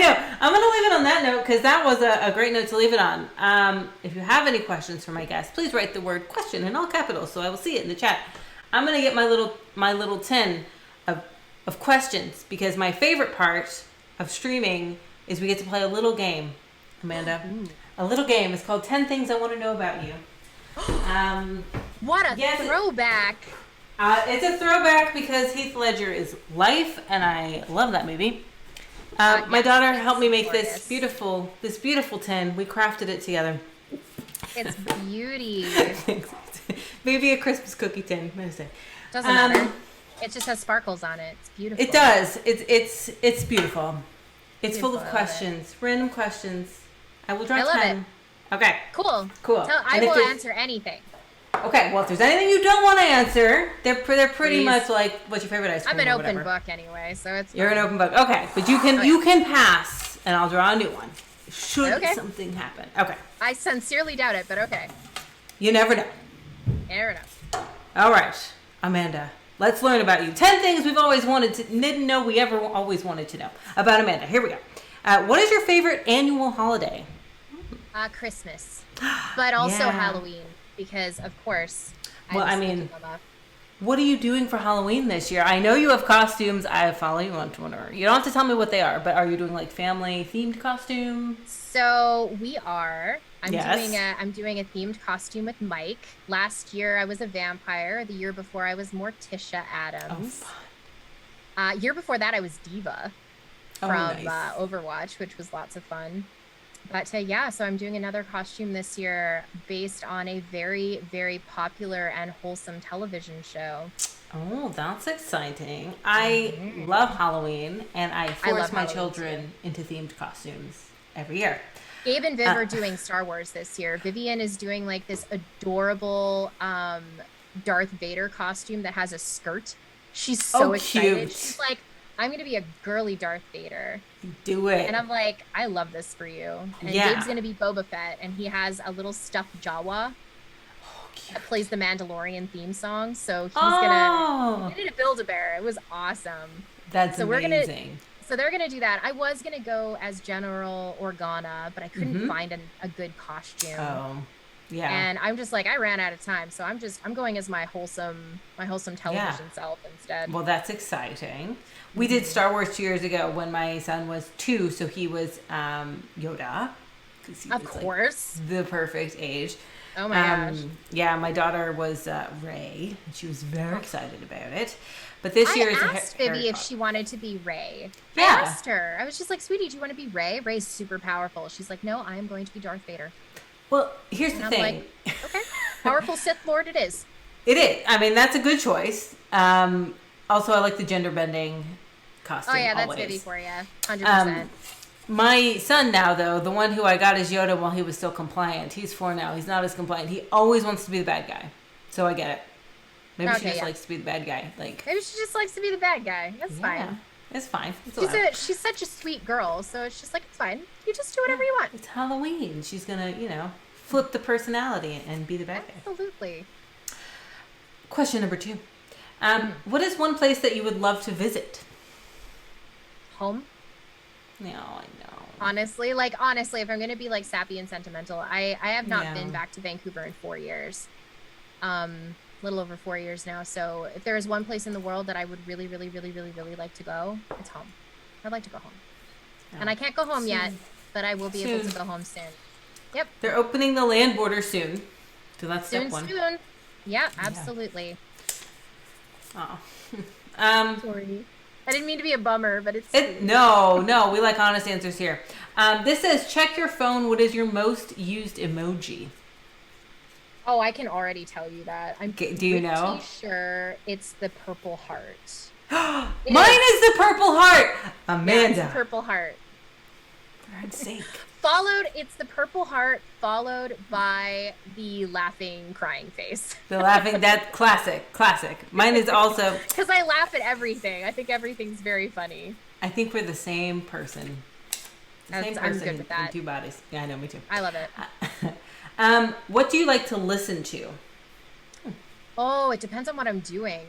know. I'm going to leave it on that note because that was a great note to leave it on. If you have any questions for my guest, please write the word question in all capitals so I will see it in the chat. I'm going to get my little tin of questions because my favorite part of streaming is we get to play a little game, Amanda. Ooh. A little game. It's called 10 Things I Want to Know About You. What a throwback. It's a throwback because Heath Ledger is life, and I love that movie. My daughter helped me make this beautiful tin. We crafted it together. It's beauty. Maybe a Christmas cookie tin. Doesn't matter. It just has sparkles on it. It's beautiful. It does. It's beautiful. It's full of questions, random questions. I will draw 10. Love it. Okay. Cool. I will answer anything. Okay, well, if there's anything you don't want to answer, they're pretty much like, what's your favorite ice cream? I'm an open book anyway, so it's You're an open book. Okay, but you can pass, and I'll draw a new one. Should something happen. Okay. I sincerely doubt it, but okay. You never know. All right, Amanda, let's learn about you. 10 things we've always wanted to, didn't know we ever always wanted to know about Amanda. Here we go. What is your favorite annual holiday? Christmas, but also Halloween. Because, of course, what are you doing for Halloween this year? I know you have costumes. I follow you on Twitter. You don't have to tell me what they are, but are you doing, like, family-themed costumes? So, we are. I'm doing a themed costume with Mike. Last year, I was a vampire. The year before, I was Morticia Adams. Oh, fun. Year before that, I was Diva from Overwatch, which was lots of fun. But so I'm doing another costume this year based on a very, very popular and wholesome television show. Oh, that's exciting. I love Halloween, and I force my children into themed costumes every year. Gabe and Viv are doing Star Wars this year. Vivian is doing like this adorable Darth Vader costume that has a skirt. She's so excited. Cute. She's like, I'm going to be a girly Darth Vader. Do it. And I'm like, I love this for you. And Gabe's going to be Boba Fett, and he has a little stuffed Jawa that plays the Mandalorian theme song. So he's going to Build-A-Bear. It was awesome. That's amazing. So they're going to do that. I was going to go as General Organa, but I couldn't find a good costume. Oh, yeah. And I'm just like, I ran out of time. So I'm going as my wholesome television self instead. Well, that's exciting. We did Star Wars 2 years ago when my son was 2, so he was Yoda. Of course. Like, the perfect age. Oh my gosh. Yeah, my daughter was Rey. And she was very excited about it. But this year is I asked Vivi if she wanted to be Rey. Yeah. I asked her. I was just like, sweetie, do you want to be Rey? Rey's super powerful. She's like, no, I am going to be Darth Vader. Well, here's the thing. Like, okay, powerful Sith Lord it is. It is. I mean, that's a good choice. Also, I like the gender bending costume. Oh yeah, that's Vivi for you, 100%. My son now, though, the one who I got as Yoda while he was still compliant. He's 4 now. He's not as compliant. He always wants to be the bad guy. So I get it. Maybe she just likes to be the bad guy. Like maybe she just likes to be the bad guy. That's fine. It's fine. She's such a sweet girl, so it's just like, it's fine. You just do whatever you want. It's Halloween. She's gonna, flip the personality and be the bad guy. Absolutely. Question number 2. What is one place that you would love to visit? Home. No, I know. Honestly, if I'm gonna be like sappy and sentimental, I have not been back to Vancouver in 4 years. Little over 4 years now. So if there is one place in the world that I would really, really, really, really, really like to go, it's home. I'd like to go home. Oh. And I can't go home yet, but I will be able to go home soon. Yep. They're opening the land border soon. So that's step 1. Soon. Yeah, absolutely. Oh. Sorry. I didn't mean to be a bummer, but it's no, we like honest answers here. This says, check your phone. What is your most used emoji? Oh, I can already tell you that. Do you know? Sure, it's the purple heart. Mine is the purple heart. Amanda. Yeah, it's the purple heart. For God's sake. It's the purple heart followed by the laughing, crying face. The laughing, that classic. Mine is also. Because I laugh at everything. I think everything's very funny. I think we're the same person. Same person I'm good with that. In 2 bodies. Yeah, I know, me too. I love it. What do you like to listen to? Oh, it depends on what I'm doing.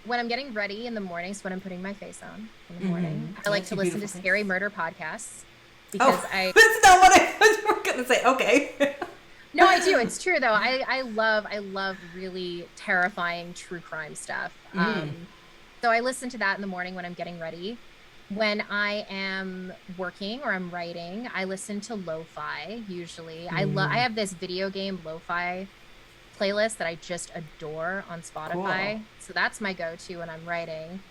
when I'm getting ready in the mornings, when I'm putting my face on in the morning, I like to listen to scary murder podcasts because that's not what I was going to say. Okay. No, I do. It's true though. I love really terrifying true crime stuff. So I listen to that in the morning when I'm getting ready. When I am working or I'm writing, I listen to lo-fi usually. I have this video game lo-fi playlist that I just adore on Spotify. Cool. So that's my go-to when I'm writing.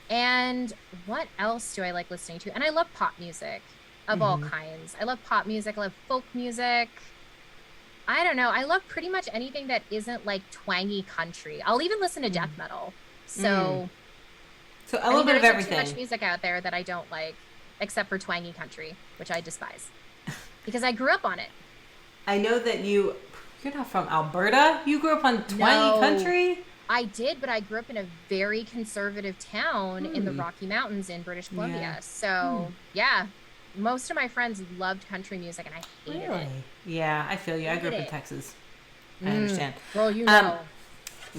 And what else do I like listening to? And I love pop music of all kinds. I love pop music. I love folk music. I don't know. I love pretty much anything that isn't like twangy country. I'll even listen to death metal. So a little bit of everything. There's too much music out there that I don't like, except for twangy country, which I despise because I grew up on it. I know that you're not from Alberta. You grew up on twangy country? I did, but I grew up in a very conservative town in the Rocky Mountains in British Columbia. Yeah. So, yeah, most of my friends loved country music, and I hated it. Yeah, I feel you. I grew up in Texas. I understand. Well, you know.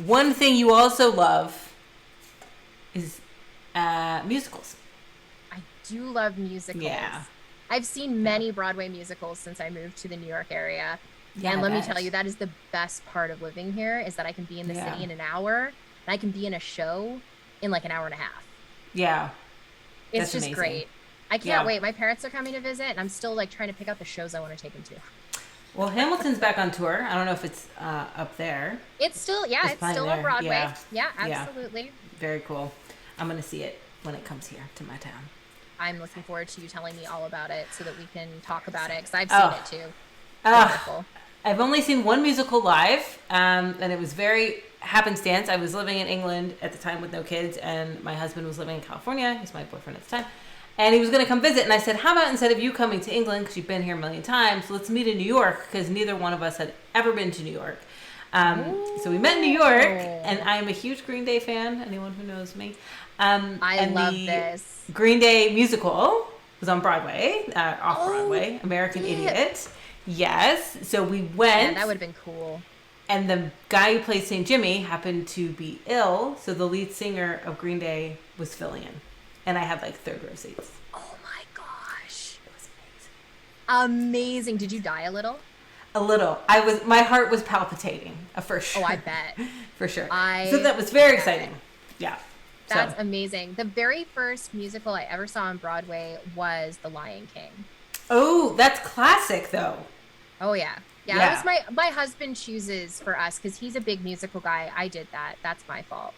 One thing you also love is musicals. I do love musicals. Yeah. I've seen many Broadway musicals since I moved to the New York area. Yeah, and let me tell you, that is the best part of living here is that I can be in the city in an hour and I can be in a show in like an hour and a half. Yeah. It's just amazing. Great. I can't wait. My parents are coming to visit and I'm still like trying to pick out the shows I want to take them to. Well, Hamilton's back on tour. I don't know if it's up there. It's still, it's still on Broadway. Yeah, absolutely. Yeah. Very cool. I'm going to see it when it comes here to my town. I'm looking forward to you telling me all about it so that we can talk about it because I've seen it too. Wonderful. I've only seen one musical live, and it was very happenstance. I was living in England at the time with no kids, and my husband was living in California. He's my boyfriend at the time. And he was going to come visit, and I said, how about instead of you coming to England, because you've been here a million times, let's meet in New York, because neither one of us had ever been to New York. So we met in New York, and I am a huge Green Day fan, anyone who knows me. I love this. Green Day musical was on Broadway, off-Broadway, American Idiot. Yes. So we went. Yeah, that would have been cool. And the guy who plays St. Jimmy happened to be ill, so the lead singer of Green Day was filling in. And I had like third row seats. Oh my gosh. It was amazing. Amazing. Did you die a little? A little. My heart was palpitating, for sure. Oh, I bet. For sure. So that was very exciting. Yeah. That's amazing. The very first musical I ever saw on Broadway was The Lion King. Oh, that's classic though. Oh yeah. Yeah, it was my husband chooses for us because he's a big musical guy. I did that. That's my fault.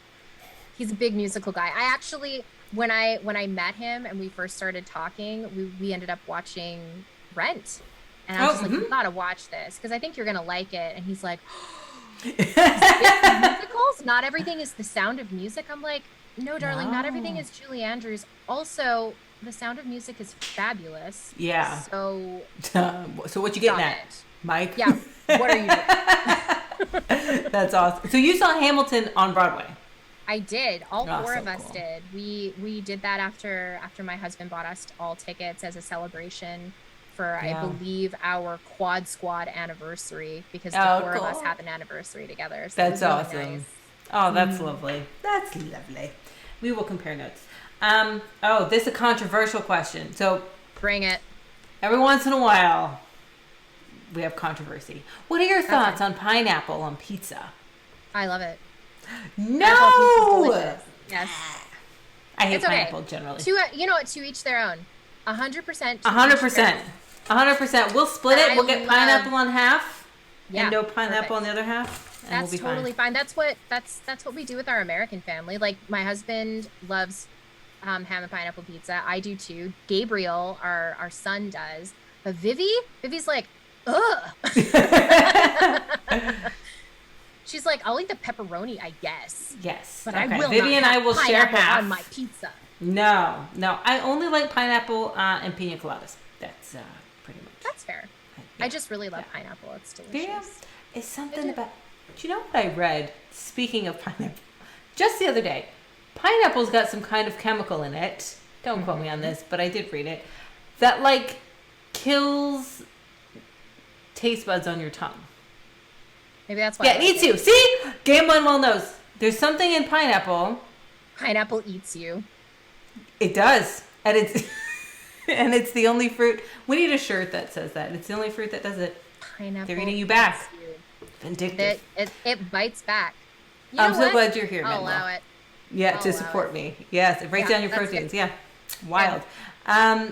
He's a big musical guy. I actually, when I met him and we first started talking, we ended up watching Rent. And I was just like, you gotta watch this because I think you're gonna like it. And he's like, musicals? Not everything is The Sound of Music. I'm like, no, darling, not everything is Julie Andrews. Also, The Sound of Music is fabulous. Yeah. So what you getting at, Mike? Yeah. What are you doing? That's awesome. So you saw Hamilton on Broadway? I did. All four of us did. We did that after my husband bought us all tickets as a celebration for I believe our Quad Squad anniversary because the four of us have an anniversary together. So that's awesome. Really nice. Oh, that's lovely. That's lovely. We will compare notes. This is a controversial question. So bring it. Every once in a while, we have controversy. What are your thoughts on pineapple on pizza? I love it. No. Yes. I hate pineapple generally. To each their own. 100%. 100%. 100%. We'll split it. We'll get pineapple on half. Yeah. And no pineapple on the other half. That's we'll be totally fine. That's what we do with our American family. Like my husband loves ham and pineapple pizza. I do too. Gabriel, our son, does. But Vivi's like, ugh. She's like, I'll eat the pepperoni, I guess. Yes. But I will Vivi not and I will share half on my pizza. No. I only like pineapple and pina coladas. That's pretty much. That's fair. I just really love pineapple. It's delicious. Yeah. It's something about. Do you know what I read? Speaking of pineapple, just the other day, pineapple's got some kind of chemical in it. Don't quote me on this, but I did read it. That like kills taste buds on your tongue. Maybe that's why. Yeah, me too. See, Game One well knows. There's something in pineapple Pineapple eats you. It does. And it's and it's the only fruit. We need a shirt that says that. It's the only fruit that does it. Pineapple. They're eating you back. You. Vindictive. It bites back. I'm so glad you're here, I'll Manuel. allow it. Yeah, to support me. Yes, it breaks down your proteins. Good. Yeah. Wild. Yeah.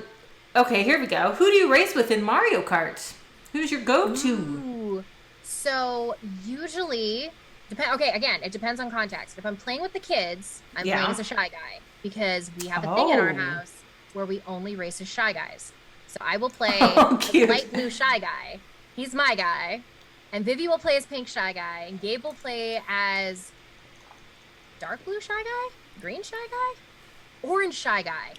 Okay, here we go. Who do you race with in Mario Kart? Who's your go-to? Ooh. So usually, okay, again, it depends on context. If I'm playing with the kids, I'm playing as a shy guy because we have a thing in our house where we only race as shy guys. So I will play as light blue shy guy. He's my guy. And Vivi will play as pink shy guy. And Gabe will play as dark blue shy guy, green shy guy, orange shy guy.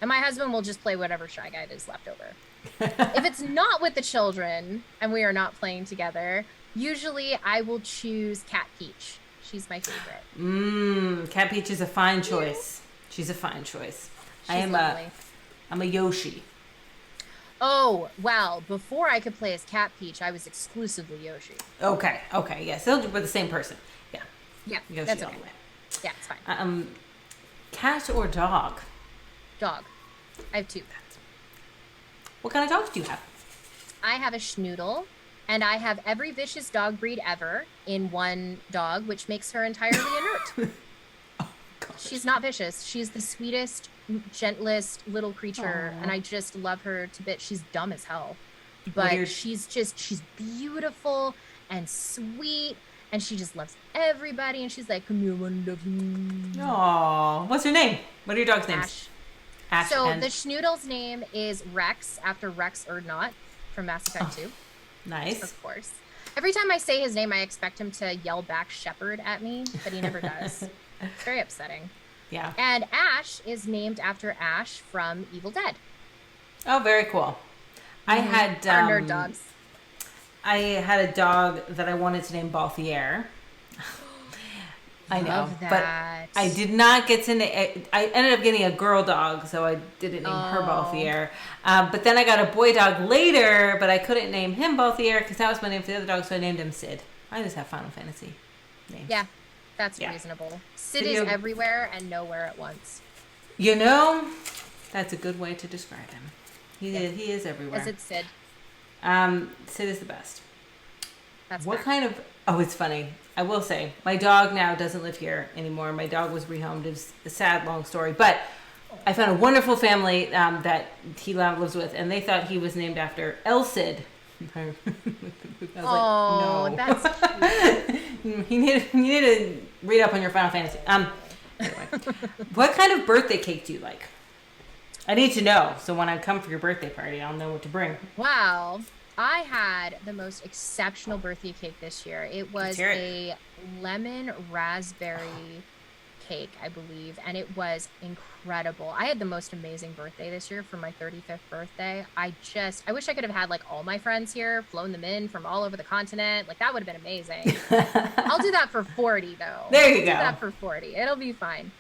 And my husband will just play whatever shy guy is left over. If it's not with the children and we are not playing together, usually I will choose Cat Peach. She's my favorite. Cat Peach is a fine choice. She's a fine choice. I'm a Yoshi. Oh, well, before I could play as Cat Peach, I was exclusively Yoshi. Okay, yes. They're the same person. Yeah, Yoshi that's all okay. the way. Yeah, it's fine. Cat or dog? Dog. I have two. What kind of dogs do you have? I have a schnoodle, and I have every vicious dog breed ever in one dog, which makes her entirely inert. Oh, gosh. She's not vicious. She's the sweetest, gentlest little creature, and I just love her to bits. She's dumb as hell, but she's beautiful and sweet, and she just loves everybody, and she's like, come here, one love me. Aw, what's her name? What are your dog's names? Ash. So the schnoodle's name is Rex, after Rex Erdnot from Mass Effect 2. Nice. Of course. Every time I say his name, I expect him to yell back Shepherd at me, but he never does. It's very upsetting. Yeah. And Ash is named after Ash from Evil Dead. Oh, very cool. I had our nerd dogs. I had a dog that I wanted to name Balthier. I know, but I did not get to name. I ended up getting a girl dog, so I didn't name her Balthier. But then I got a boy dog later, but I couldn't name him Balthier because that was my name for the other dog, so I named him Sid. I just have Final Fantasy names. Yeah, that's reasonable. Sid is everywhere and nowhere at once. You know, that's a good way to describe him. He is everywhere. Is it Sid? Sid is the best. That's what kind of... Oh, it's funny. I will say, my dog now doesn't live here anymore. My dog was rehomed. It was a sad, long story. But I found a wonderful family that he lives with, and they thought he was named after El Cid. I was no. That's cute. you need to read up on your Final Fantasy. Anyway, what kind of birthday cake do you like? I need to know, so when I come for your birthday party, I'll know what to bring. Wow. I had the most exceptional birthday cake this year. It was a lemon raspberry cake, I believe, and it was incredible. I had the most amazing birthday this year for my 35th birthday. I wish I could have had like all my friends here, flown them in from all over the continent. Like that would have been amazing. I'll do that for 40 though. There you go. Do that for 40. It'll be fine.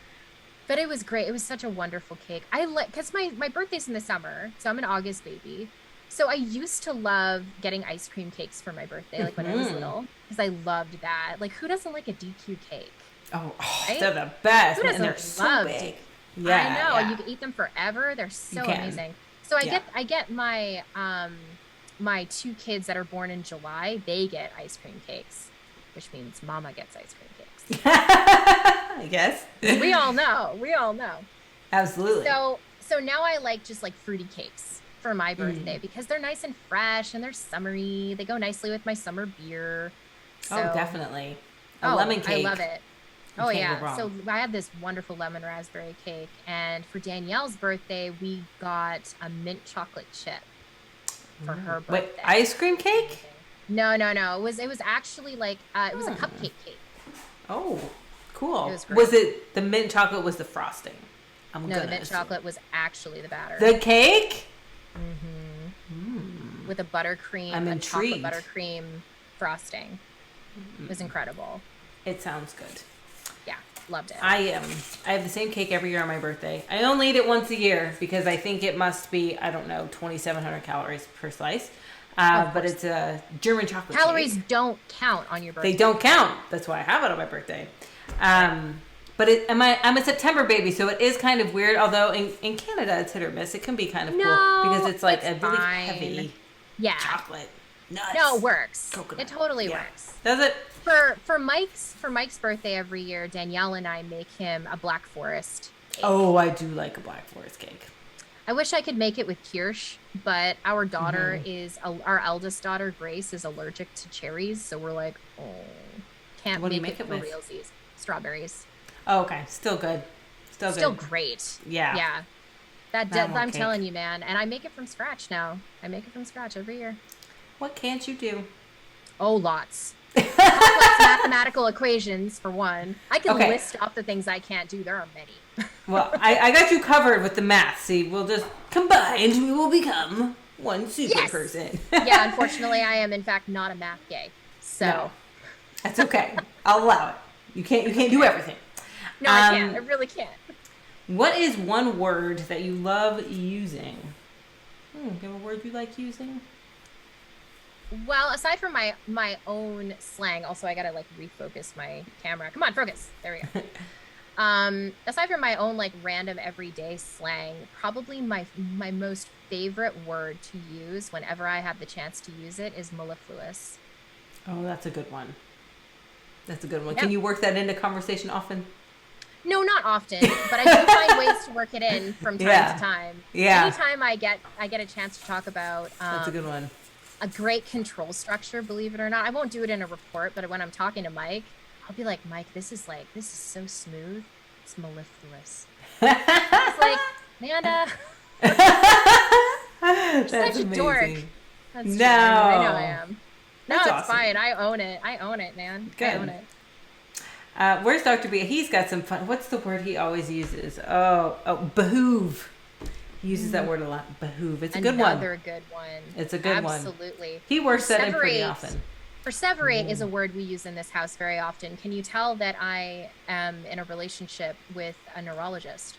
But it was great. It was such a wonderful cake. Because my birthday's in the summer, so I'm an August baby. So I used to love getting ice cream cakes for my birthday, like when I was little, because I loved that. Like, who doesn't like a DQ cake? Oh, right? They're the best. Who doesn't and they're so big. Yeah, I know. Yeah. You can eat them forever. They're so amazing. So I get my my two kids that are born in July. They get ice cream cakes, which means Mama gets ice cream cakes. I guess. We all know. Absolutely. So now I like just like fruity cakes for my birthday because they're nice and fresh and they're summery. They go nicely with my summer beer. So, definitely. A lemon cake. I love it. Oh yeah. So I had this wonderful lemon raspberry cake, and for Danielle's birthday, we got a mint chocolate chip for her birthday. Wait, ice cream cake? No. It was actually like it was a cupcake cake. Oh, cool. It was great. Was it the mint chocolate was the frosting? The mint chocolate was actually the batter. The cake? With a buttercream, chocolate buttercream frosting. It was incredible. It sounds good. Yeah, loved it. I have the same cake every year on my birthday. I only eat it once a year because I think it must be, I don't know, 2,700 calories per slice. But it's a German chocolate Calories cake. Don't count on your birthday. They don't count. That's why I have it on my birthday. But I'm a September baby, so it is kind of weird. Although in Canada it's hit or miss. It can be kind of cool because it's like a really heavy chocolate. Nuts. No, it works. Coconut. It totally works. Does it? For Mike's birthday every year, Danielle and I make him a Black Forest cake. Oh, I do like a Black Forest cake. I wish I could make it with kirsch, but our daughter our eldest daughter, Grace, is allergic to cherries. So we're like, can't make it for realsies. Strawberries. Oh, okay. Still good. Still great. Yeah. Yeah. I'm telling you, man. And I make it from scratch now. I make it from scratch every year. What can't you do? Oh, lots. Complex mathematical equations, for one. I can list off the things I can't do. There are many. Well, I got you covered with the math. See, we'll just combine. We will become one super person. Yeah, unfortunately, I am, in fact, not a math gay. So. No. That's okay. I'll allow it. You can't do everything. No, I can't. I really can't. What is one word that you love using? Do you have a word you like using? Well, aside from my own slang, also I gotta like refocus my camera. Come on, focus. There we go. Aside from my own like random everyday slang, probably my most favorite word to use whenever I have the chance to use it is mellifluous. Oh, that's a good one. That's a good one. Yeah. Can you work that into conversation often? No, not often, but I do find ways to work it in from time to time. Yeah. Anytime I get a chance to talk about that's a good one. A great control structure, believe it or not. I won't do it in a report, but when I'm talking to Mike, I'll be like, Mike, this is so smooth. It's mellifluous. It's like, Amanda. That's such a amazing. dork. That's no. True. I know I am. No, That's it's awesome. fine. I own it, man. Good. I own it. Where's Dr. B? He's got some fun. What's the word he always uses? Oh, behoove. He uses that word a lot. Behoove. It's a good one. Another good one. It's a good one. Absolutely. He works that in pretty often. Perseverate is a word we use in this house very often. Can you tell that I am in a relationship with a neurologist?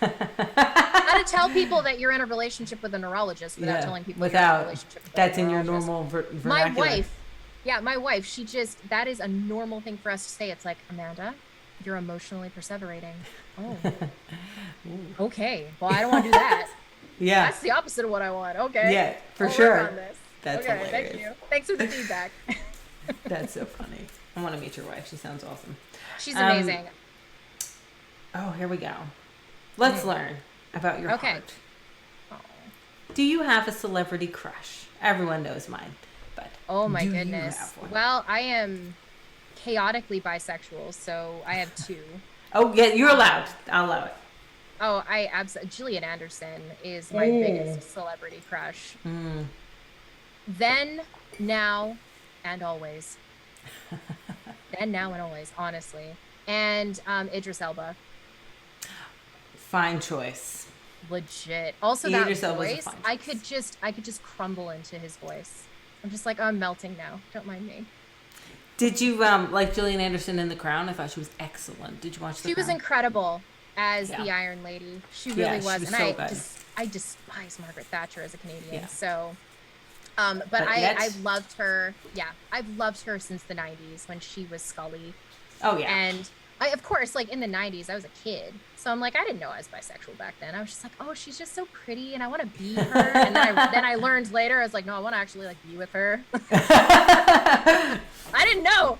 How to tell people that you're in a relationship with a neurologist without telling people you're in a relationship with a neurologist. That's in your normal vernacular. My wife, that is a normal thing for us to say. It's like, Amanda, you're emotionally perseverating. Oh, okay. Well, I don't want to do that. Yeah. That's the opposite of what I want. Okay. Yeah, for I'll sure. work on this. That's okay, hilarious. Thank you. Thanks for the feedback. That's so funny. I want to meet your wife. She sounds awesome. She's amazing. Oh, here we go. Let's learn about your heart. Oh. Do you have a celebrity crush? Everyone knows mine, but oh my goodness. Well, I am chaotically bisexual, so I have two. Oh yeah, you're allowed. I'll allow it. Oh, I absolutely. Gillian Anderson is my biggest celebrity crush. Then, now, and always. Then, now, and always. Honestly, and Idris Elba. Fine choice. Legit. Also, that voice, I could just crumble into his voice. I'm just like, oh, I'm melting now. Don't mind me. Did you like Jillian Anderson in The Crown? I thought she was excellent. Did you watch The Crown? She was incredible as the Iron Lady. She really was. She was And so I despise Margaret Thatcher as a Canadian. Yeah. So, but I've loved her. Yeah, I've loved her since the 90s when she was Scully. Oh yeah. And I, of course, like in the 90s, I was a kid. So I'm like, I didn't know I was bisexual back then. I was just like, oh, she's just so pretty and I want to be her. And then I learned later, I was like, no, I want to actually like be with her. I didn't know,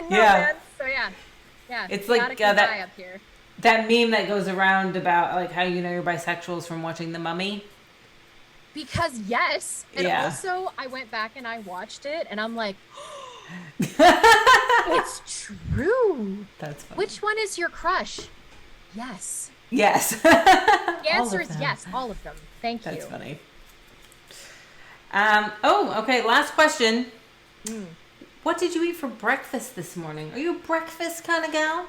man. So yeah. It's like that up here. That meme that goes around about like how you know you're bisexual is from watching The Mummy. Because yes, and also I went back and I watched it and I'm like, it's true. That's funny. Which one is your crush? Yes. Yes. The answer is yes, all of them. Thank you. That's funny. Okay, last question. What did you eat for breakfast this morning? Are you a breakfast kind of gal?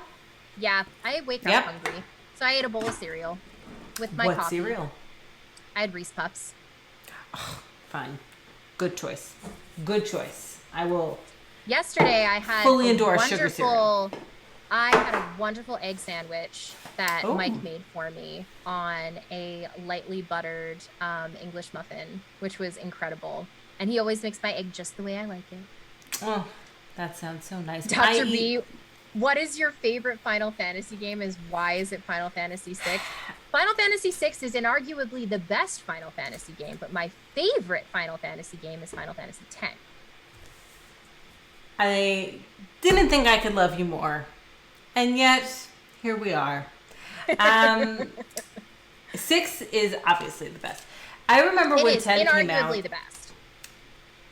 Yeah, I wake up hungry. So I ate a bowl of cereal with my coffee. What cereal? I had Reese Puffs. Oh, fine. Good choice. Good choice. I will Yesterday I had fully endorse sugar cereal. I had a wonderful egg sandwich that Mike made for me on a lightly buttered English muffin, which was incredible. And he always makes my egg just the way I like it. Oh, that sounds so nice. Dr. B What is your favorite Final Fantasy game? Is why is it Final Fantasy VI? Final Fantasy VI is inarguably the best Final Fantasy game, but my favorite Final Fantasy game is Final Fantasy X. I didn't think I could love you more, and yet here we are. 6 is obviously the best. I remember when 10 came out. Inarguably the best.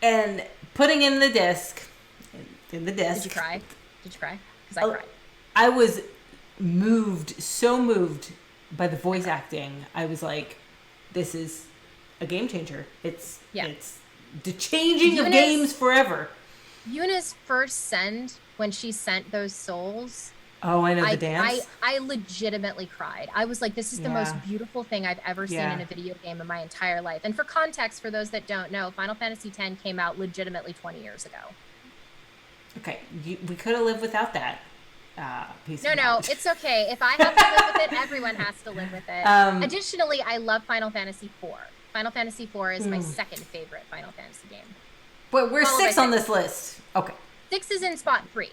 And putting in the disc. Did you cry? Because I cried. I was so moved by the voice acting. I was like, this is a game changer. It's the changing of games forever. Yuna's first send, when she sent those souls. Oh, I know the dance. I legitimately cried. I was like, this is the most beautiful thing I've ever seen in a video game in my entire life. And for context, for those that don't know, Final Fantasy X came out legitimately 20 years ago. Okay, we could have lived without that piece of knowledge. It's okay. If I have to live with it, everyone has to live with it. Additionally, I love Final Fantasy IV. Final Fantasy IV is my second favorite Final Fantasy game. But we're 6 on this list. Okay. 6 is in spot 3.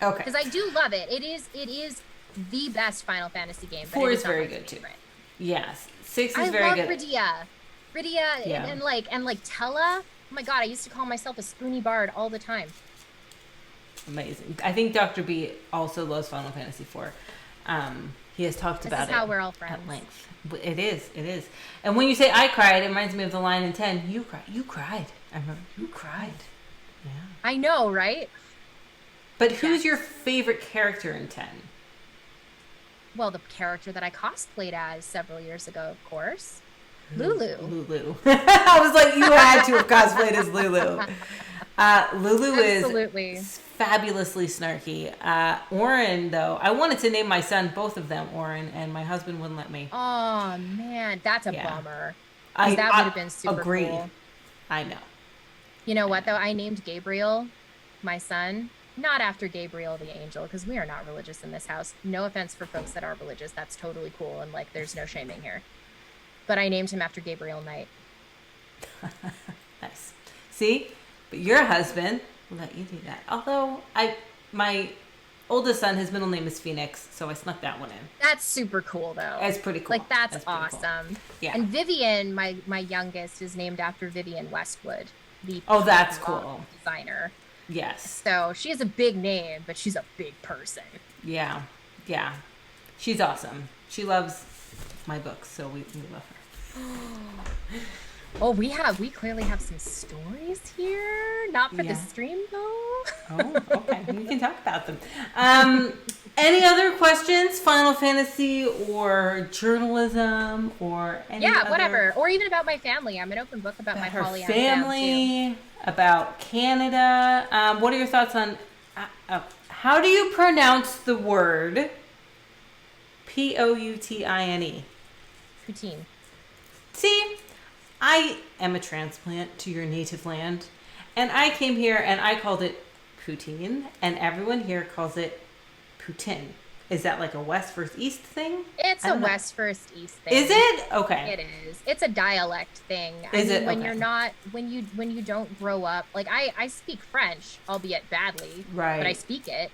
Okay. Because I do love it. It is the best Final Fantasy game. But 4 is very good too. Yes. 6 is very good. I love Rydia and like Tella. Oh my god, I used to call myself a spoony bard all the time. Amazing. I think Dr. B also loves Final Fantasy IV. He has talked about it. This is how we're all friends. At length. It is. And when you say I cried, it reminds me of the line in 10. You cried. I remember. You cried. Yeah. I know, right? But who's your favorite character in 10? Well, the character that I cosplayed as several years ago, of course. Lulu. I was like, you had to have cosplayed as Lulu. Lulu Absolutely. is fabulously snarky. Orin, though, I wanted to name my son both of them Orin, and my husband wouldn't let me. Oh, man, that's a bummer. That would have been super cool. I know. You know what, though? I named Gabriel, my son, not after Gabriel the angel, because we are not religious in this house. No offense for folks that are religious. That's totally cool, and, like, there's no shaming here. But I named him after Gabriel Knight. Nice. See? But your husband will let you do that. Although, my oldest son, his middle name is Phoenix, so I snuck that one in. That's super cool, though. It's pretty cool. Like, that's awesome. Cool. Yeah. And Vivian, my youngest, is named after Vivian Westwood. That's cool. Designer. Yes. So she has a big name, but she's a big person. Yeah. She's awesome. She loves my books, so we love her. Oh, we clearly have some stories here. Not for the stream, though. Oh, okay. We can talk about them. Any other questions? Final Fantasy or journalism or any other... whatever. Or even about my family. I'm an open book about my Pollyanna family, about Canada. What are your thoughts on... how do you pronounce the word Poutine? Poutine. See... I am a transplant to your native land, and I came here and I called it Poutine, and everyone here calls it Poutine. Is that like a West versus East thing? It's a West versus East thing. Is it? Okay. It is. It's a dialect thing. When you're not, when you don't grow up, like I speak French, albeit badly, right? But I speak it.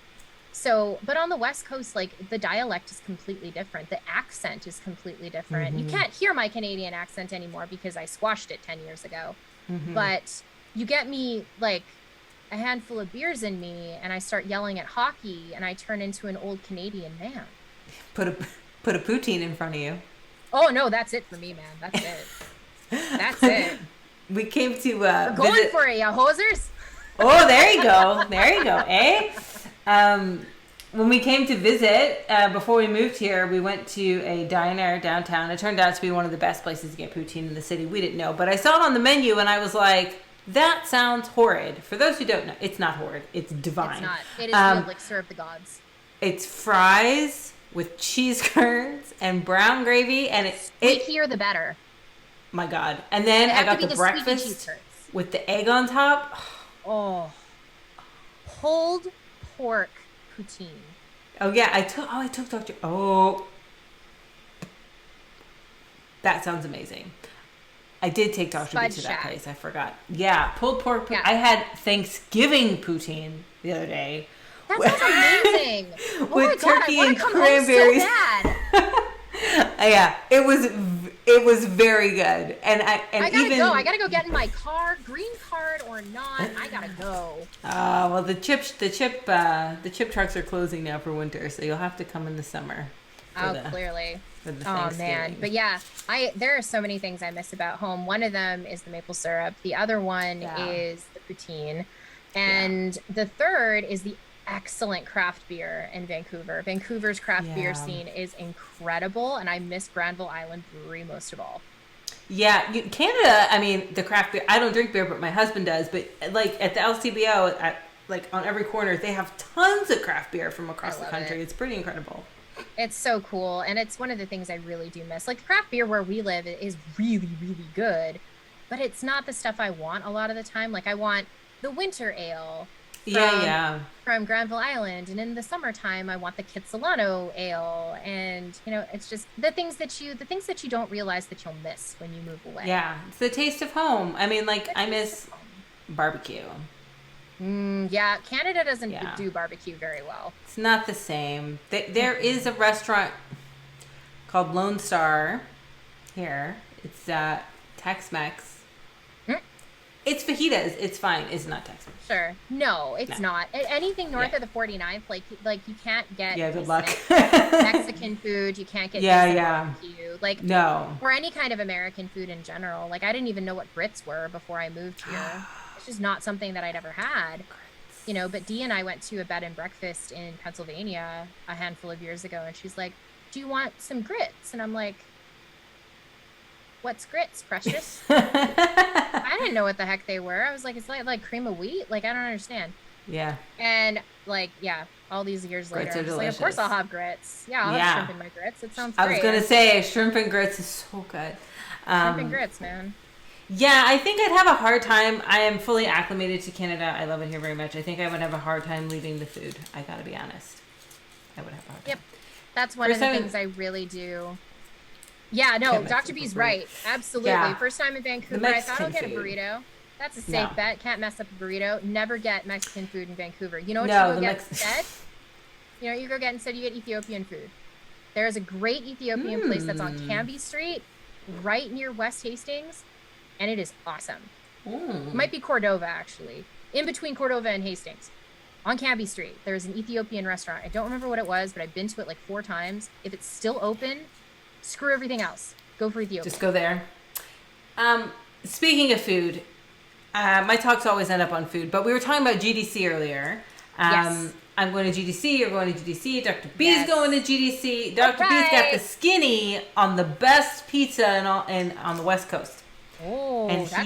So, but on the West Coast, like the dialect is completely different. The accent is completely different. Mm-hmm. You can't hear my Canadian accent anymore because I squashed it 10 years ago. Mm-hmm. But you get me like a handful of beers in me and I start yelling at hockey and I turn into an old Canadian man. Put a poutine in front of you. Oh no, that's it for me, man. That's it. That's it. We came to We're going for it, ya hosers. Oh, there you go. There you go. Eh? When we came to visit, before we moved here, we went to a diner downtown. It turned out to be one of the best places to get poutine in the city. We didn't know, but I saw it on the menu and I was like, that sounds horrid. For those who don't know, it's not horrid. It's divine. It's not. It is the elixir of the gods. It's fries with cheese curds and brown gravy, and the sweeter the better. My God. And then I got the breakfast with the egg on top. Oh. Pulled pork poutine. Oh yeah, I took Dr. Oh, that sounds amazing. I did take Dr. B to that place. I forgot. Yeah, pulled pork. Yeah. I had Thanksgiving poutine the other day, That sounds amazing. Oh with my God, turkey I and want to come cranberries. home so bad. Yeah, it was very good. And I gotta even go. I gotta go get in my car, green card or not. I gotta go. well, the chip trucks are closing now for winter, so you'll have to come in the summer. Oh, clearly. For the Oh man. But yeah, there are so many things I miss about home. One of them is the maple syrup. The other one is the poutine. And the third is the excellent craft beer in Vancouver. Vancouver's craft beer scene is incredible, and I miss Granville Island Brewery most of all. Yeah, Canada, I mean, the craft beer, I don't drink beer, but my husband does. But like at the LCBO, like on every corner, they have tons of craft beer from across the country. It's pretty incredible. It's so cool. And it's one of the things I really do miss. Like craft beer where we live is really, really good, but it's not the stuff I want a lot of the time. Like I want the winter ale from Granville Island, and in the summertime I want the Kitsilano ale, and it's just the things that you don't realize that you'll miss when you move away. Yeah, it's the taste of home. I mean, like I miss barbecue. Yeah, Canada doesn't do barbecue very well. It's not the same. There is a restaurant called Lone Star here. It's Tex-Mex. It's fajitas. It's fine. It's not Tex-Mex. Sure. No, it's not. Anything north of the 49th, like you can't get good luck. Mexican food. You can't get barbecue. Like no. Or any kind of American food in general. Like I didn't even know what grits were before I moved here. It's just not something that I'd ever had. But Dee and I went to a bed and breakfast in Pennsylvania a handful of years ago, and she's like, "Do you want some grits?" And I'm like, "What's grits, precious?" I didn't know what the heck they were. I was like, "It's like cream of wheat? Like, I don't understand." Yeah. And all these years later, I'm just like, of course I'll have grits. Yeah, I'll have shrimp in my grits. It sounds great. I was going to say, shrimp and grits is so good. Shrimp and grits, man. Yeah, I think I'd have a hard time. I am fully acclimated to Canada. I love it here very much. I think I would have a hard time leaving the food. I got to be honest. I would have a hard time. Yep. That's one of the things I really do. Yeah, no, Dr. B's right. Absolutely. Yeah. First time in Vancouver, I thought I'll get a burrito. That's a safe bet. Can't mess up a burrito. Never get Mexican food in Vancouver. You know what you go get instead? You know what you go get instead? You get Ethiopian food. There is a great Ethiopian place that's on Cambie Street, right near West Hastings, and it is awesome. It might be Cordova, actually. In between Cordova and Hastings. On Cambie Street, there's an Ethiopian restaurant. I don't remember what it was, but I've been to it like 4 times. If it's still open, screw everything else. Go for Ethiopia. Just go there. Speaking of food, my talks always end up on food, but we were talking about GDC earlier. Yes. I'm going to GDC. You're going to GDC. Dr. B's going to GDC. Dr. B's got the skinny on the best pizza and on the West Coast. Oh, and that's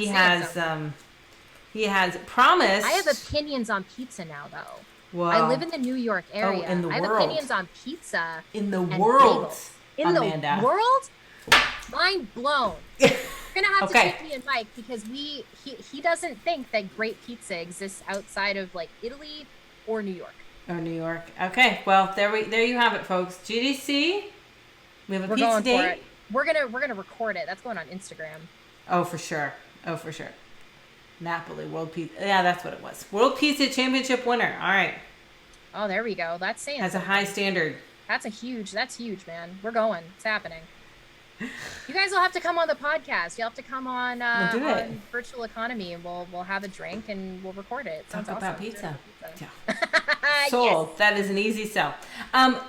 he has promised. I have opinions on pizza now, though. Whoa. I live in the New York area. In the world. I have opinions on pizza. In the world. In Amanda. the world? Mind blown. You're gonna have to take me and Mike, because he doesn't think that great pizza exists outside of like Italy or New York. Or New York. Okay, well there you have it, folks. GDC. We have a pizza date. For it. We're gonna record it. That's going on Instagram. Oh, for sure. Napoli World Pizza. Yeah, that's what it was. World Pizza Championship winner. All right. Oh, there we go. That's saying has a high standard. That's huge, man. We're going. It's happening. You guys will have to come on the podcast. You'll have to come on Virtual Economy, and we'll have a drink and we'll record it. Sounds Talk awesome. about pizza. Yeah. Sold. Yes. That is an easy sell.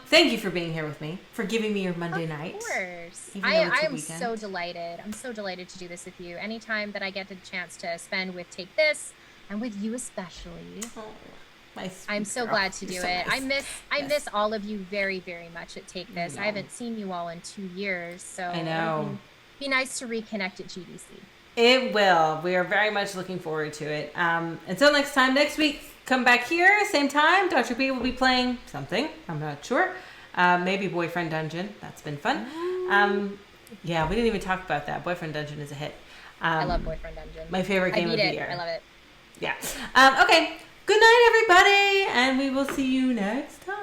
Thank you for being here with me, for giving me your Monday night. Of course. I am so delighted. I'm so delighted to do this with you. Anytime that I get the chance to spend with Take This, and with you especially. Oh. I'm so glad to do it. Nice. I miss all of you very, very much at Take This. I haven't seen you all in 2 years, so I know. It'd be nice to reconnect at GDC. It will. We are very much looking forward to it. Until next time, next week, come back here, same time. Dr. B will be playing something. I'm not sure. Maybe Boyfriend Dungeon. That's been fun. Yeah, we didn't even talk about that. Boyfriend Dungeon is a hit. I love Boyfriend Dungeon. My favorite game of the year. I love it. Yeah. Okay. Good night, everybody, and we will see you next time.